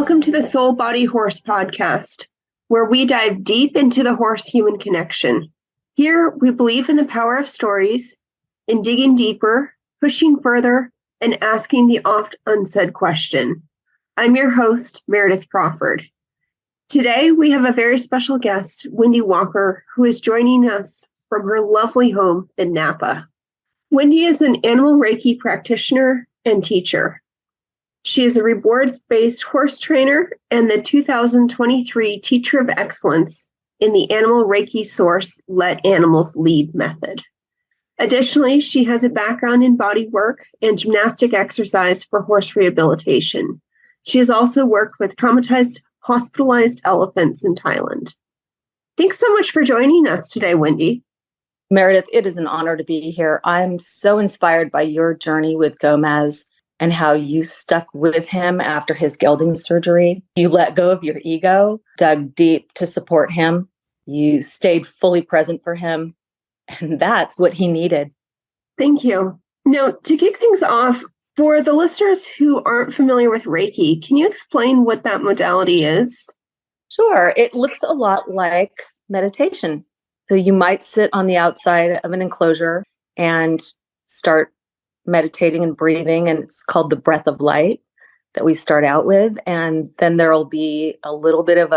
Welcome to the SoulBodyHorse podcast, where we dive deep into the horse-human connection. Here, we believe in the power of stories, in digging deeper, pushing further, and asking the oft-unsaid question. I'm your host, Meredith Crawford. Today, we have a very special guest, Wendee Walker, who is joining us from her lovely home in Napa. Wendee is an Animal Reiki practitioner and teacher. She is a rewards-based horse trainer and the 2023 Teacher of Excellence in the Animal Reiki Source Let Animals Lead method. Additionally, she has a background in bodywork and gymnastic exercise for horse rehabilitation. She has also worked with traumatized, hospitalized elephants in Thailand. Thanks so much for joining us today, Wendee. Meredith, it is an honor to be here. I'm so inspired by your journey with Gomez and how you stuck with him after his gelding surgery. You let go of your ego, dug deep to support him. You stayed fully present for him. And that's what he needed. Thank you. Now, to kick things off, for the listeners who aren't familiar with Reiki, can you explain what that modality is? Sure. It looks a lot like meditation. So you might sit on the outside of an enclosure and start meditating and breathing, and it's called the breath of light that we start out with. And then there'll be a little bit of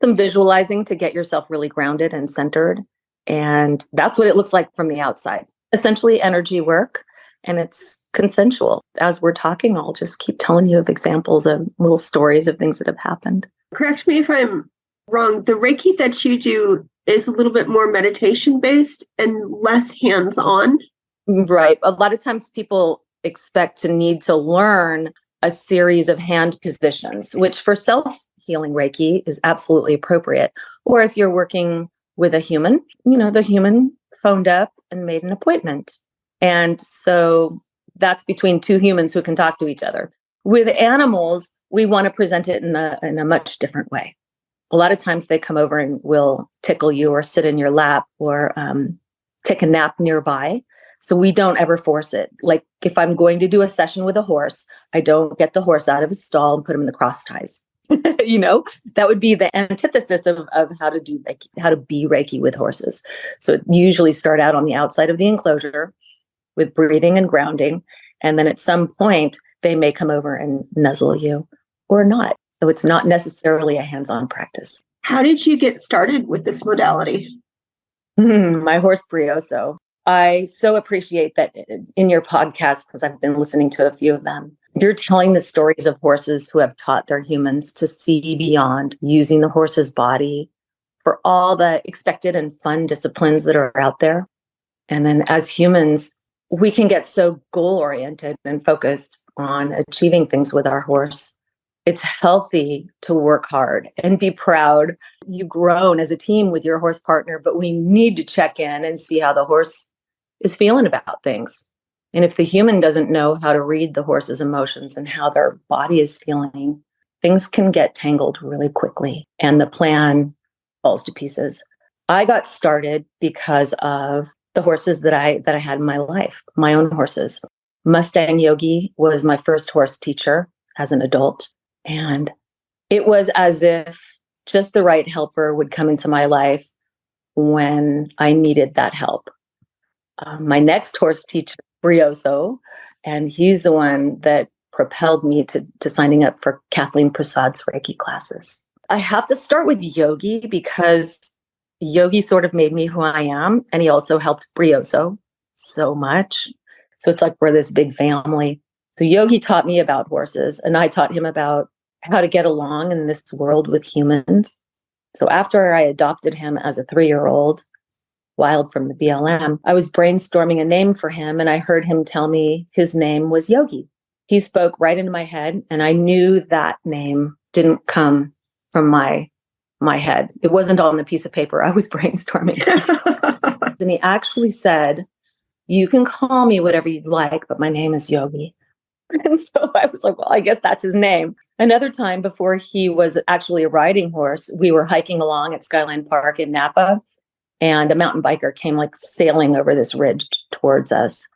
some visualizing to get yourself really grounded and centered. And that's what it looks like from the outside. Essentially energy work, and it's consensual. As we're talking, I'll just keep telling you of examples of little stories of things that have happened. Correct me if I'm wrong. The Reiki that you do is a little bit more meditation-based and less hands-on. Right. A lot of times people expect to need to learn a series of hand positions, which for self-healing Reiki is absolutely appropriate. Or if you're working with a human, the human phoned up and made an appointment. And so that's between two humans who can talk to each other. With animals, we want to present it in a much different way. A lot of times they come over and will tickle you or sit in your lap or take a nap nearby. So we don't ever force it. Like if I'm going to do a session with a horse, I don't get the horse out of his stall and put him in the cross ties. That would be the antithesis of how to do Reiki, how to be Reiki with horses. So usually start out on the outside of the enclosure with breathing and grounding. And then at some point, they may come over and nuzzle you or not. So it's not necessarily a hands-on practice. How did you get started with this modality? My horse Brioso. I so appreciate that in your podcast, because I've been listening to a few of them. You're telling the stories of horses who have taught their humans to see beyond using the horse's body for all the expected and fun disciplines that are out there. And then as humans, we can get so goal-oriented and focused on achieving things with our horse. It's healthy to work hard and be proud. You've grown as a team with your horse partner, but we need to check in and see how the horse is feeling about things. And if the human doesn't know how to read the horse's emotions and how their body is feeling, things can get tangled really quickly and the plan falls to pieces. I got started because of the horses that I had in my life, my own horses. Mustang Yogi was my first horse teacher as an adult. And it was as if just the right helper would come into my life when I needed that help. My next horse teacher, Brioso, and he's the one that propelled me to signing up for Kathleen Prasad's Reiki classes. I have to start with Yogi because Yogi sort of made me who I am, and he also helped Brioso so much. So it's like we're this big family. So Yogi taught me about horses, and I taught him about how to get along in this world with humans. So after I adopted him as a 3-year-old, wild from the BLM, I was brainstorming a name for him, and I heard him tell me his name was Yogi. He spoke right into my head, and I knew that name didn't come from my head. It wasn't on the piece of paper I was brainstorming. And he actually said, "You can call me whatever you'd like, but my name is Yogi." And so I was like, well, I guess that's his name. Another time before he was actually a riding horse, we were hiking along at Skyline Park in Napa, and a mountain biker came like sailing over this ridge towards us.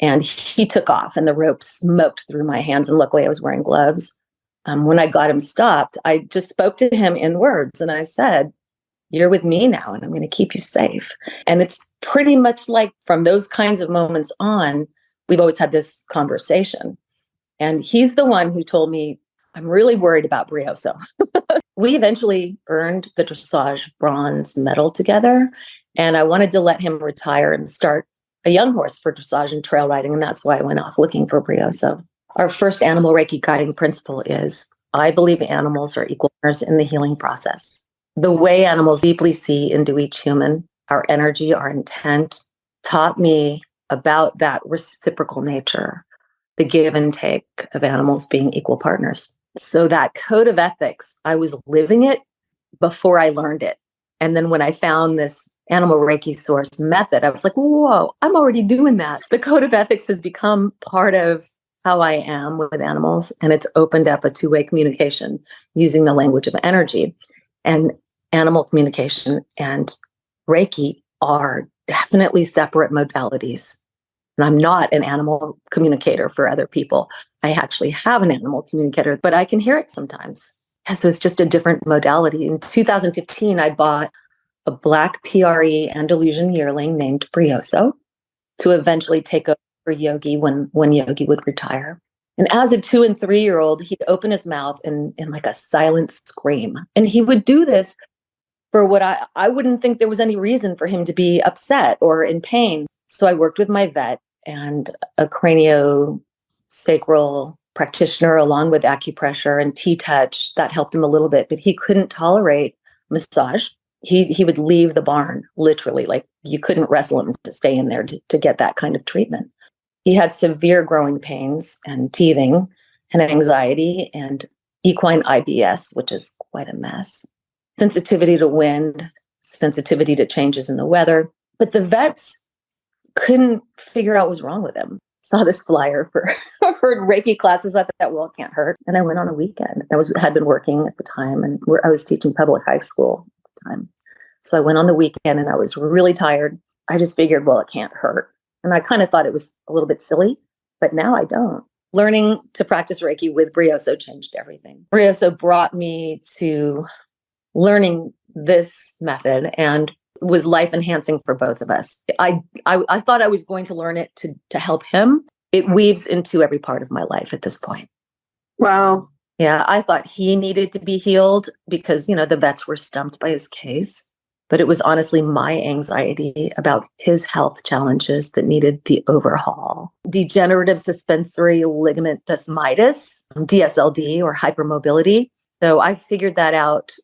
And he took off and the rope smoked through my hands. And luckily I was wearing gloves. When I got him stopped, I just spoke to him in words and I said, you're with me now and I'm going to keep you safe. And it's pretty much like from those kinds of moments on, we've always had this conversation. And he's the one who told me, I'm really worried about Brioso. We eventually earned the dressage bronze medal together. And I wanted to let him retire and start a young horse for dressage and trail riding. And that's why I went off looking for Brioso. Our first Animal Reiki guiding principle is, I believe animals are equal partners in the healing process. The way animals deeply see into each human, our energy, our intent, taught me about that reciprocal nature, the give and take of animals being equal partners. So that code of ethics, I was living it before I learned it. And then when I found this Animal Reiki source method, I was like, whoa, I'm already doing that. The code of ethics has become part of how I am with animals. And it's opened up a two-way communication using the language of energy. And animal communication and Reiki are definitely separate modalities. And I'm not an animal communicator for other people. I actually have an animal communicator, but I can hear it sometimes. And so it's just a different modality. In 2015, I bought a black PRE Andalusian yearling named Brioso to eventually take over for Yogi when Yogi would retire. And as a 2 and 3-year-old, he'd open his mouth in like a silent scream. And he would do this for what I wouldn't think there was any reason for him to be upset or in pain. So I worked with my vet and a craniosacral practitioner along with acupressure and T-touch. That helped him a little bit, but he couldn't tolerate massage. He would leave the barn, literally, like you couldn't wrestle him to stay in there to get that kind of treatment. He had severe growing pains and teething and anxiety and equine IBS, which is quite a mess. Sensitivity to wind, sensitivity to changes in the weather. But the vets couldn't figure out what was wrong with him. Saw this flyer for Reiki classes. I thought, well, it can't hurt. And I went on a weekend. Had been working at the time, and I was teaching public high school at the time. So I went on the weekend and I was really tired. I just figured, well, it can't hurt. And I kind of thought it was a little bit silly, but now I don't. Learning to practice Reiki with Brioso changed everything. Brioso brought me to learning this method and was life enhancing for both of us. I thought I was going to learn it to help him. It weaves into every part of my life at this point. Wow. Yeah, I thought he needed to be healed because, the vets were stumped by his case. But it was honestly my anxiety about his health challenges that needed the overhaul. Degenerative suspensory ligament desmitis, DSLD, or hypermobility. So I figured that out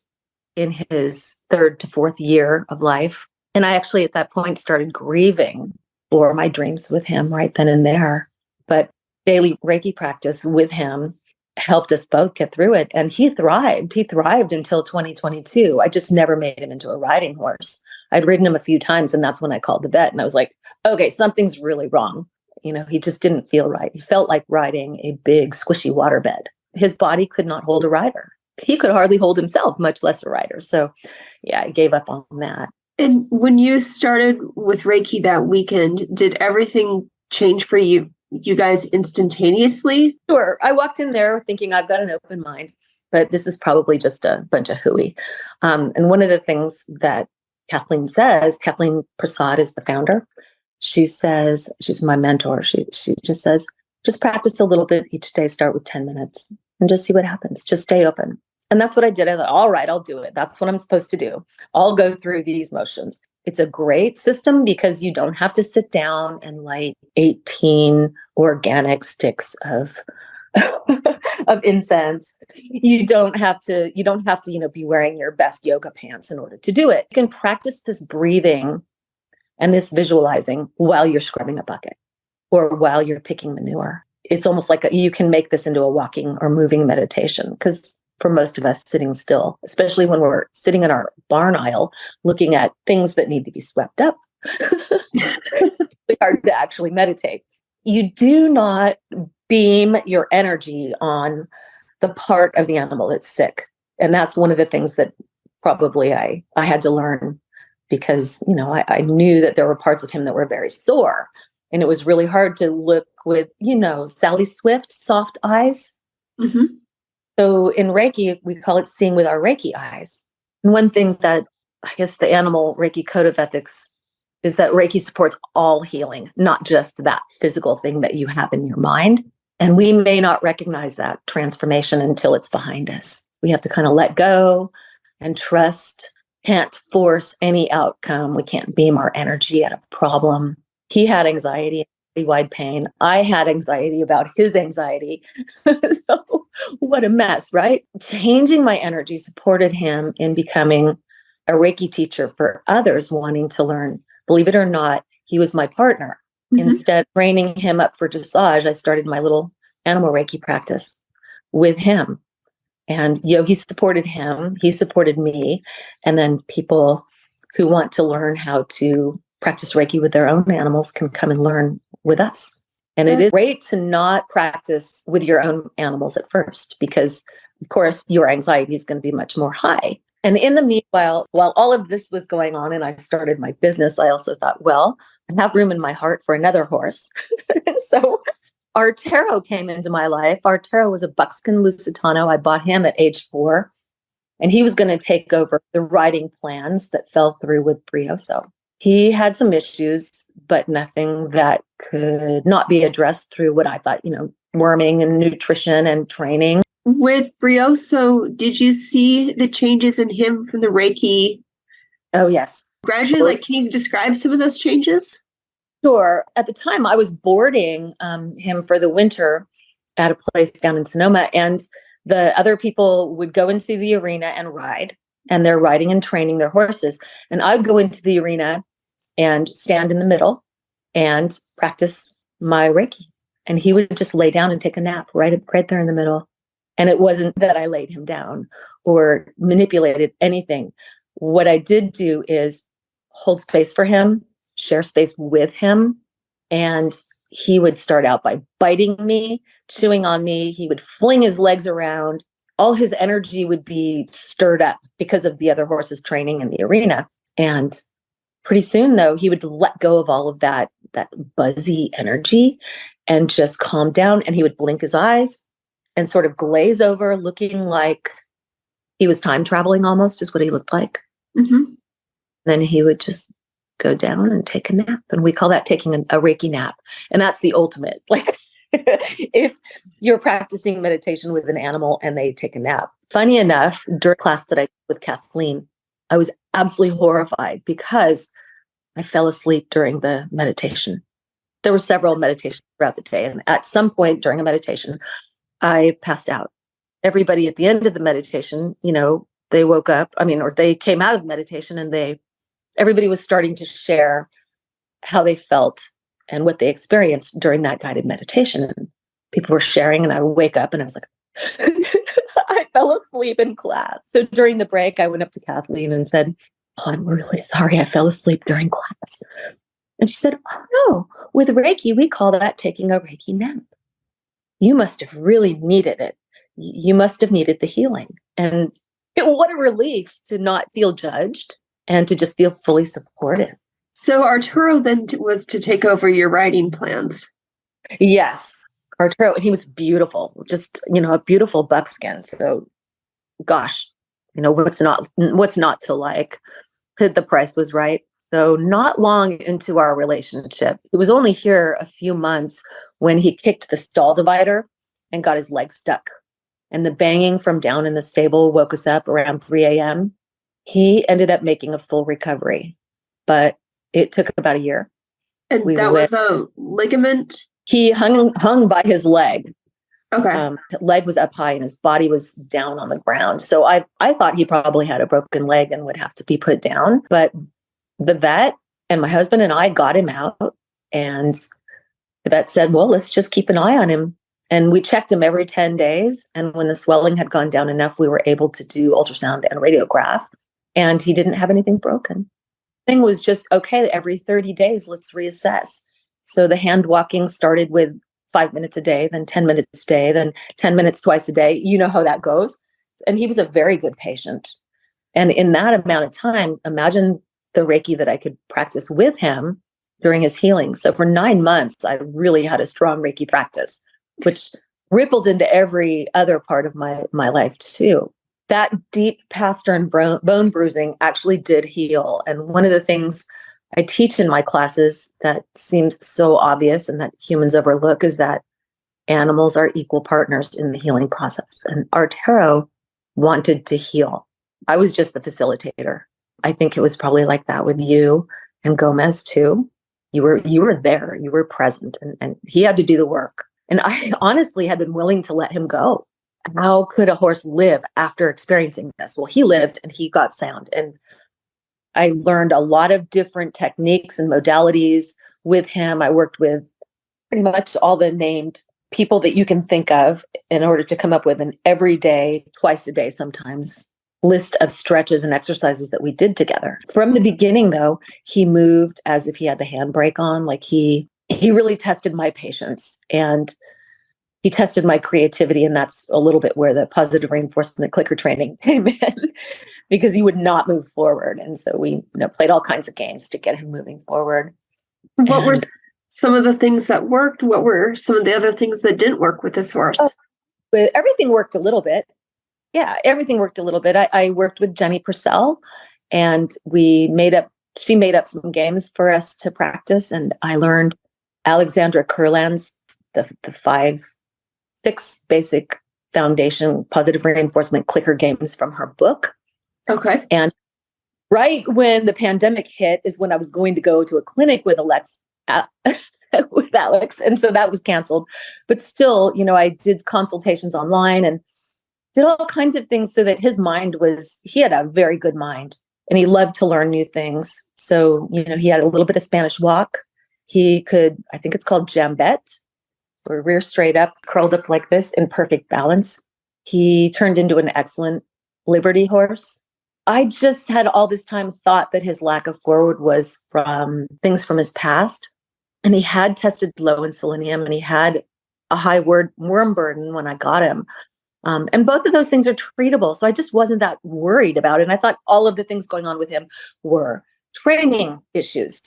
in his 3rd to 4th year of life. And I actually at that point started grieving for my dreams with him right then and there. But daily Reiki practice with him helped us both get through it. And he thrived. He thrived until 2022. I just never made him into a riding horse. I'd ridden him a few times, and that's when I called the vet. And I was like, okay, something's really wrong. He just didn't feel right. He felt like riding a big, squishy waterbed. His body could not hold a rider. He could hardly hold himself, much less a rider. So yeah, I gave up on that. And when you started with Reiki that weekend, did everything change for you guys instantaneously? Sure. I walked in there thinking I've got an open mind, but this is probably just a bunch of hooey. And one of the things that Kathleen Prasad is the founder. She says, she's my mentor. She just says, just practice a little bit each day, start with 10 minutes and just see what happens. Just stay open. And that's what I did. I thought, all right, I'll do it. That's what I'm supposed to do. I'll go through these motions. It's a great system because you don't have to sit down and light 18 organic sticks of of incense. You don't have to, be wearing your best yoga pants in order to do it. You can practice this breathing and this visualizing while you're scrubbing a bucket or while you're picking manure. It's almost like you can make this into a walking or moving meditation because for most of us sitting still, especially when we're sitting in our barn aisle, looking at things that need to be swept up. It's hard to actually meditate. You do not beam your energy on the part of the animal that's sick. And that's one of the things that probably I had to learn because, I knew that there were parts of him that were very sore. And it was really hard to look with, Sally Swift, soft eyes. Mm-hmm. So in Reiki, we call it seeing with our Reiki eyes. And one thing that I guess the Animal Reiki Code of Ethics is that Reiki supports all healing, not just that physical thing that you have in your mind. And we may not recognize that transformation until it's behind us. We have to kind of let go and trust. Can't force any outcome. We can't beam our energy at a problem. He had anxiety, wide pain. I had anxiety about his anxiety. So what a mess, right? Changing my energy supported him in becoming a Reiki teacher for others wanting to learn. Believe it or not, he was my partner. Mm-hmm. Instead of training him up for dressage, I started my little animal Reiki practice with him. And yogis supported him. He supported me. And then people who want to learn how to practice Reiki with their own animals can come and learn with us. And it is great to not practice with your own animals at first, because, of course, your anxiety is going to be much more high. And in the meanwhile, while all of this was going on and I started my business, I also thought, well, I have room in my heart for another horse. So Arturo came into my life. Arturo was a buckskin Lusitano. I bought him at age 4, and he was going to take over the riding plans that fell through with Brioso. He had some issues, but nothing that could not be addressed through what I thought, worming and nutrition and training. With Brioso, did you see the changes in him from the Reiki? Oh, yes. Gradually, can you describe some of those changes? Sure. At the time, I was boarding him for the winter at a place down in Sonoma, and the other people would go into the arena and ride, and they're riding and training their horses. And I'd go into the arena and stand in the middle and practice my Reiki. And he would just lay down and take a nap right there in the middle. And it wasn't that I laid him down or manipulated anything. What I did do is hold space for him, share space with him. And he would start out by biting me, chewing on me. He would fling his legs around. All his energy would be stirred up because of the other horses training in the arena. And pretty soon, though, he would let go of all of that buzzy energy and just calm down. And he would blink his eyes and sort of glaze over, looking like he was time traveling almost, is what he looked like. Mm-hmm. Then he would just go down and take a nap. And we call that taking a Reiki nap. And that's the ultimate. Like, if you're practicing meditation with an animal and they take a nap. Funny enough, during class that I did with Kathleen, I was absolutely horrified because I fell asleep during the meditation. There were several meditations throughout the day. And at some point during a meditation, I passed out. Everybody at the end of the meditation, they woke up, or they came out of meditation, and everybody was starting to share how they felt and what they experienced during that guided meditation. And people were sharing, and I would wake up and I was like, I fell asleep in class. So during the break, I went up to Kathleen and said, "Oh, I'm really sorry. I fell asleep during class." And she said, "Oh, no, with Reiki, we call that taking a Reiki nap. You must have really needed it. You must have needed the healing." And what a relief to not feel judged and to just feel fully supported. So Arturo then was to take over your riding plans. Yes, Arturo, and he was beautiful, just, a beautiful buckskin. So, gosh, what's not to like? The price was right. So not long into our relationship, it was only here a few months when he kicked the stall divider and got his leg stuck. And the banging from down in the stable woke us up around 3 a.m. He ended up making a full recovery, but it took about a year. And that was a ligament? He hung by his leg. Okay. Leg was up high and his body was down on the ground. So I thought he probably had a broken leg and would have to be put down. But the vet and my husband and I got him out, and the vet said, "Well, let's just keep an eye on him." And we checked him every 10 days. And when the swelling had gone down enough, we were able to do ultrasound and radiograph, and he didn't have anything broken. The thing was just, okay, every 30 days, let's reassess. So the hand walking started with 5 minutes a day, then 10 minutes a day, then 10 minutes twice a day. You know how that goes. And he was a very good patient. And in that amount of time, imagine the Reiki that I could practice with him during his healing. So for 9 months, I really had a strong Reiki practice, which rippled into every other part of my life too. That deep pastern bone bruising actually did heal. And one of the things I teach in my classes that seems so obvious and that humans overlook is that animals are equal partners in the healing process. And Arturo wanted to heal. I was just the facilitator. I think it was probably like that with you and Gomez too. You were there, you were present, and he had to do the work. And I honestly had been willing to let him go. How could a horse live after experiencing this? Well, he lived and he got sound. And I learned a lot of different techniques and modalities with him. I worked with pretty much all the named people that you can think of in order to come up with an everyday, twice a day sometimes, list of stretches and exercises that we did together. From the beginning, though, he moved as if he had the handbrake on. Like he really tested my patience and he tested my creativity. And that's a little bit where the positive reinforcement clicker training came in because he would not move forward. And so we played all kinds of games to get him moving forward. What were some of the things that worked? What were some of the other things that didn't work with this horse? But everything worked a little bit. Yeah, everything worked a little bit. I worked with Jenny Purcell and she made up some games for us to practice. And I learned Alexandra Kurland's, the 6 basic foundation positive reinforcement clicker games from her book. Okay. And right when the pandemic hit is when I was going to go to a clinic with Alex. And so that was canceled. But still, I did consultations online and did all kinds of things so that he had a very good mind and he loved to learn new things. So, he had a little bit of Spanish walk. He could, I think it's called jambette, or rear straight up, curled up like this in perfect balance. He turned into an excellent Liberty horse. I just had all this time thought that his lack of forward was from things from his past. And he had tested low in selenium and he had a high worm burden when I got him. And both of those things are treatable. So I just wasn't that worried about it. And I thought all of the things going on with him were training issues.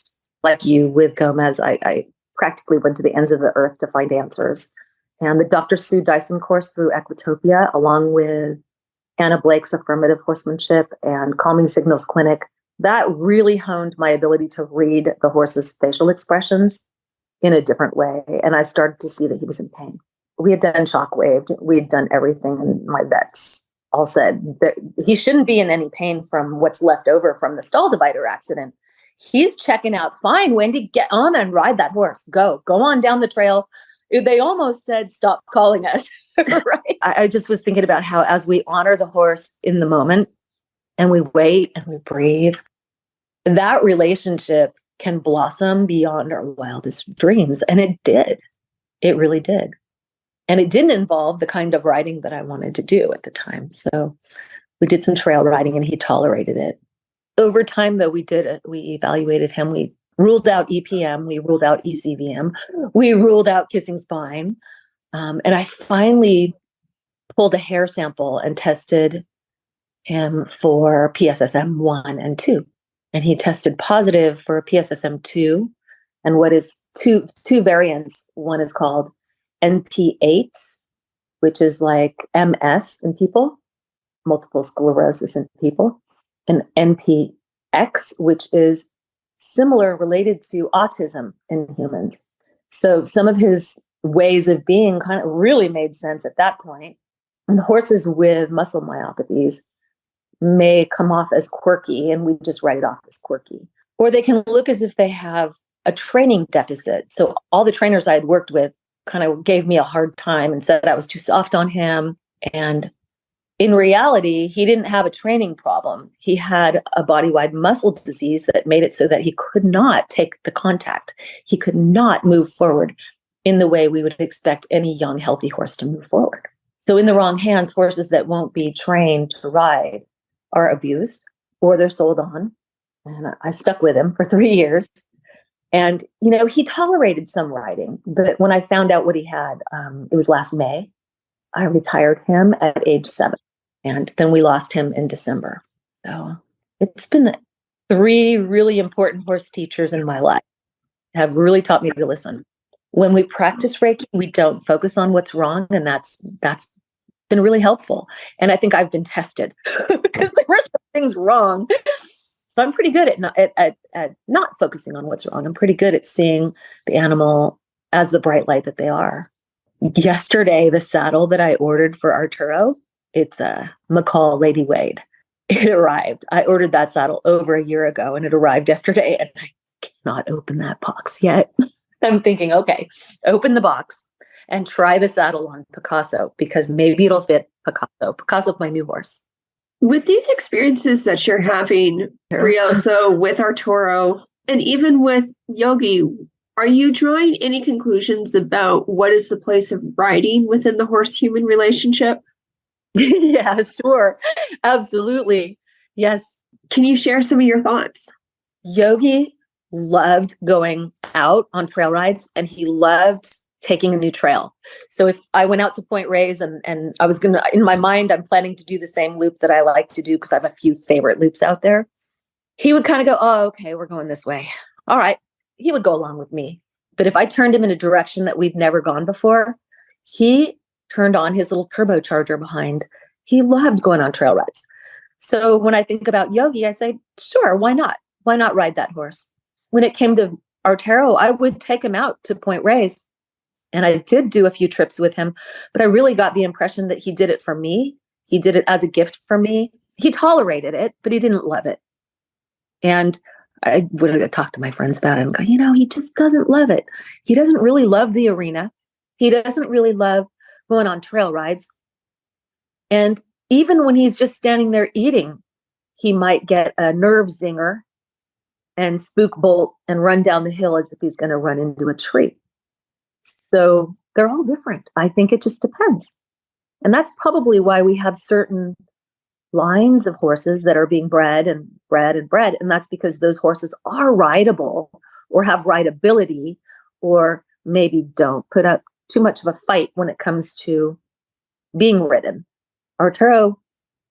Like you with Gomez, I practically went to the ends of the earth to find answers. And the Dr. Sue Dyson course through Equitopia, along with Anna Blake's affirmative horsemanship and Calming Signals Clinic, that really honed my ability to read the horse's facial expressions in a different way. And I started to see that he was in pain. We had done shockwave. We had done everything. And my vets all said that he shouldn't be in any pain from what's left over from the stall divider accident. He's checking out fine. Wendee, get on and ride that horse. Go on down the trail. They almost said, stop calling us. Right? I just was thinking about how as we honor the horse in the moment and we wait and we breathe, that relationship can blossom beyond our wildest dreams. And it did. It really did. And it didn't involve the kind of riding that I wanted to do at the time. So we did some trail riding and he tolerated it. Over time, though, we evaluated him. We ruled out EPM. We ruled out ECVM. We ruled out kissing spine. And I finally pulled a hair sample and tested him for PSSM 1 and 2. And he tested positive for PSSM 2 and what is two variants. One is called NP8, which is like MS in people, multiple sclerosis in people, and NPX, which is similar, related to autism in humans. So some of his ways of being kind of really made sense at that point. And horses with muscle myopathies may come off as quirky, and we just write it off as quirky. Or they can look as if they have a training deficit. So all the trainers I had worked with kind of gave me a hard time and said I was too soft on him. And in reality, he didn't have a training problem. He had a body-wide muscle disease that made it so that he could not take the contact. He could not move forward in the way we would expect any young, healthy horse to move forward. So in the wrong hands, horses that won't be trained to ride are abused or they're sold on. And I stuck with him for 3 years. And, he tolerated some riding. But when I found out what he had, it was last May, I retired him at age 7. And then we lost him in December. So it's been 3 really important horse teachers in my life have really taught me to listen. When we practice Reiki, we don't focus on what's wrong, and that's been really helpful. And I think I've been tested because there were some things wrong. So I'm pretty good at not focusing on what's wrong. I'm pretty good at seeing the animal as the bright light that they are. Yesterday, the saddle that I ordered for Arturo, it's a McCall Lady Wade. It arrived. I ordered that saddle over a year ago, and it arrived yesterday, and I cannot open that box yet. I'm thinking, okay, open the box and try the saddle on Picasso, because maybe it'll fit Picasso. Picasso's my new horse. With these experiences that you're having, Brioso, with Arturo, and even with Yogi, are you drawing any conclusions about what is the place of riding within the horse-human relationship? Yeah, sure. Absolutely. Yes. Can you share some of your thoughts? Yogi loved going out on trail rides, and he loved taking a new trail. So if I went out to Point Reyes and I was in my mind, I'm planning to do the same loop that I like to do because I have a few favorite loops out there. He would kind of go, oh, okay, we're going this way. All right. He would go along with me. But if I turned him in a direction that we've never gone before, he turned on his little turbocharger behind. He loved going on trail rides. So when I think about Yogi, I say, sure, why not? Why not ride that horse? When it came to Arturo, I would take him out to Point Reyes. And I did do a few trips with him, but I really got the impression that he did it for me. He did it as a gift for me. He tolerated it, but he didn't love it. And I would talk to my friends about it and go, he just doesn't love it. He doesn't really love the arena. He doesn't really love going on trail rides. And even when he's just standing there eating, he might get a nerve zinger and spook bolt and run down the hill as if he's going to run into a tree. So they're all different. I think it just depends. And that's probably why we have certain lines of horses that are being bred. And that's because those horses are rideable or have rideability, or maybe don't put up too much of a fight when it comes to being ridden. Arturo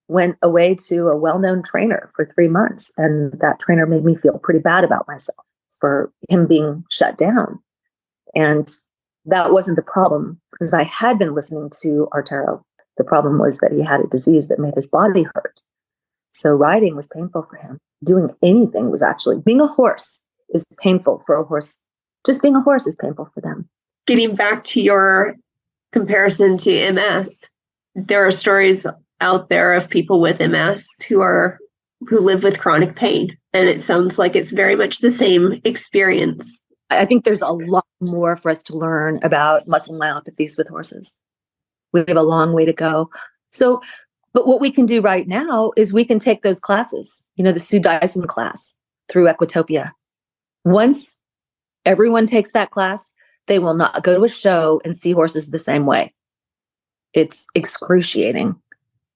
went away to a well-known trainer for 3 months, and that trainer made me feel pretty bad about myself for him being shut down. And that wasn't the problem, because I had been listening to Arturo. The problem was that he had a disease that made his body hurt. So riding was painful for him. Doing anything was actually, being a horse is painful for a horse. Just being a horse is painful for them. Getting back to your comparison to MS, there are stories out there of people with MS who live with chronic pain. And it sounds like it's very much the same experience. I think there's a lot more for us to learn about muscle myopathies with horses. We have a long way to go. So, but what we can do right now is we can take those classes, the Sue Dyson class through Equitopia. Once everyone takes that class, they will not go to a show and see horses the same way. It's excruciating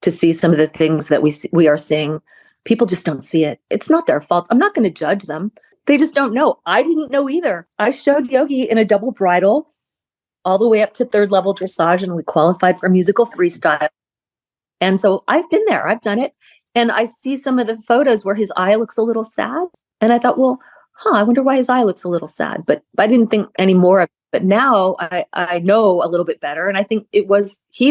to see some of the things that we are seeing. People just don't see it. It's not their fault. I'm not going to judge them. They just don't know. I didn't know either. I showed Yogi in a double bridle all the way up to 3rd level dressage, and we qualified for musical freestyle. And so I've been there. I've done it. And I see some of the photos where his eye looks a little sad. And I thought, well, I wonder why his eye looks a little sad. But I didn't think any more of it. But now I know a little bit better. And I think he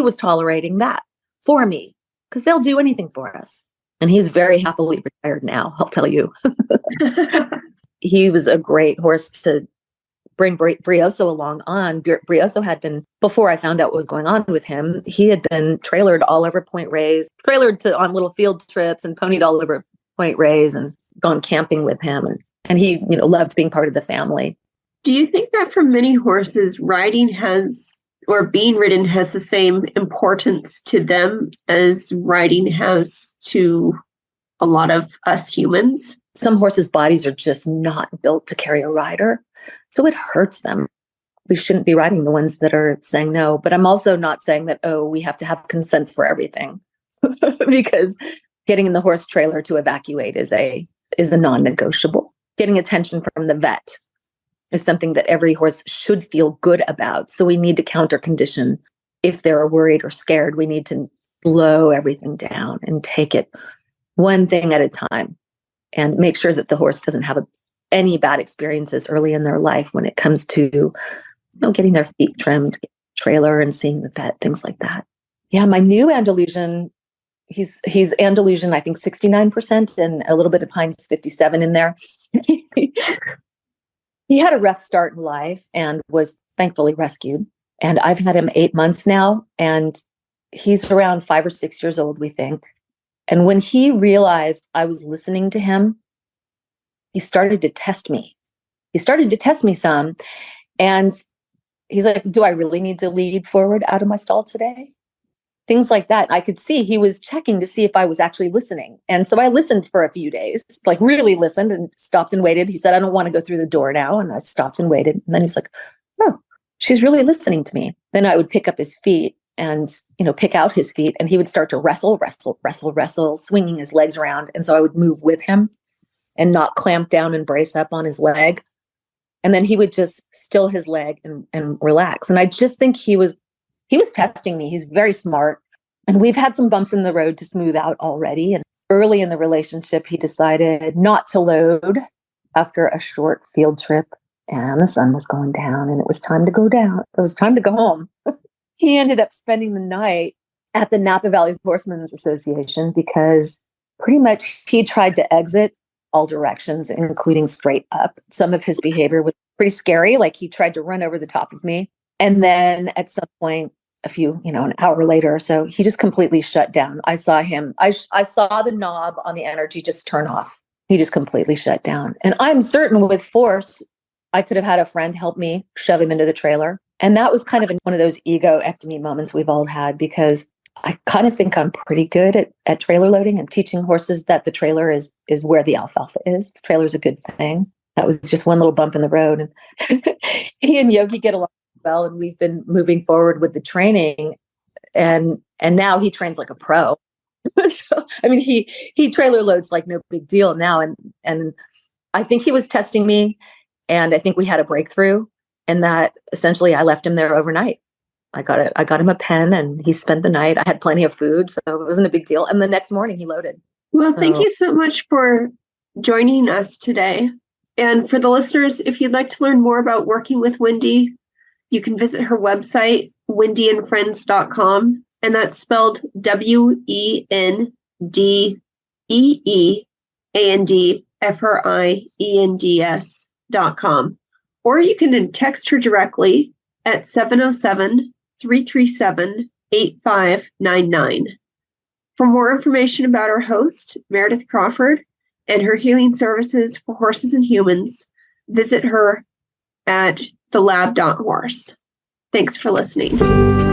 was tolerating that for me, because they'll do anything for us. And he's very happily retired now, I'll tell you. He was a great horse to bring Brioso along on. Brioso had been, before I found out what was going on with him, he had been trailered all over Point Reyes, on little field trips and ponied all over Point Reyes and gone camping with him. And he, loved being part of the family. Do you think that for many horses, being ridden has the same importance to them as riding has to a lot of us humans? Some horses' bodies are just not built to carry a rider, so it hurts them. We shouldn't be riding the ones that are saying no, but I'm also not saying that, we have to have consent for everything, because getting in the horse trailer to evacuate is a non-negotiable. Getting attention from the vet is something that every horse should feel good about. So we need to counter condition. If they're worried or scared, we need to slow everything down and take it one thing at a time and make sure that the horse doesn't have any bad experiences early in their life when it comes to getting their feet trimmed, trailer and seeing the vet, things like that. Yeah, my new Andalusian, he's Andalusian, I think 69% and a little bit of Heinz 57 in there. He had a rough start in life and was thankfully rescued. And I've had him 8 months now, and he's around 5 or 6 years old, we think. And when he realized I was listening to him, he started to test me. He started to test me some. And he's like, do I really need to lead forward out of my stall today? Things like that. I could see he was checking to see if I was actually listening. And so I listened for a few days, like really listened and stopped and waited. He said, I don't want to go through the door now. And I stopped and waited. And then he was like, oh, she's really listening to me. Then I would pick up his feet and, pick out his feet, and he would start to wrestle, swinging his legs around. And so I would move with him and not clamp down and brace up on his leg. And then he would just still his leg and relax. And I just think he was testing me. He's very smart. And we've had some bumps in the road to smooth out already. And early in the relationship, he decided not to load after a short field trip. And the sun was going down and it was time to go down. It was time to go home. He ended up spending the night at the Napa Valley Horsemen's Association because pretty much he tried to exit all directions, including straight up. Some of his behavior was pretty scary. Like he tried to run over the top of me. And then at some point, an hour later or so, he just completely shut down. I saw him. I saw the knob on the energy just turn off. He just completely shut down. And I'm certain with force, I could have had a friend help me shove him into the trailer. And that was kind of one of those ego-ectomy moments we've all had, because I kind of think I'm pretty good at trailer loading and teaching horses that the trailer is where the alfalfa is. The trailer is a good thing. That was just one little bump in the road. And he and Yogi get along well, and we've been moving forward with the training. And now he trains like a pro. So, he trailer loads like no big deal now. And I think he was testing me, and I think we had a breakthrough, and that essentially I left him there overnight. I got him a pen, and he spent the night. I had plenty of food, so it wasn't a big deal. And the next morning he loaded. Well, thank you so much for joining us today. And for the listeners, if you'd like to learn more about working with Wendee, you can visit her website, wendeeandfriends.com, and that's spelled WendeeandFriends.com. Or you can text her directly at 707-337-8599. For more information about our host, Meredith Crawford, and her healing services for horses and humans, visit her at thelab.horse. Thanks for listening.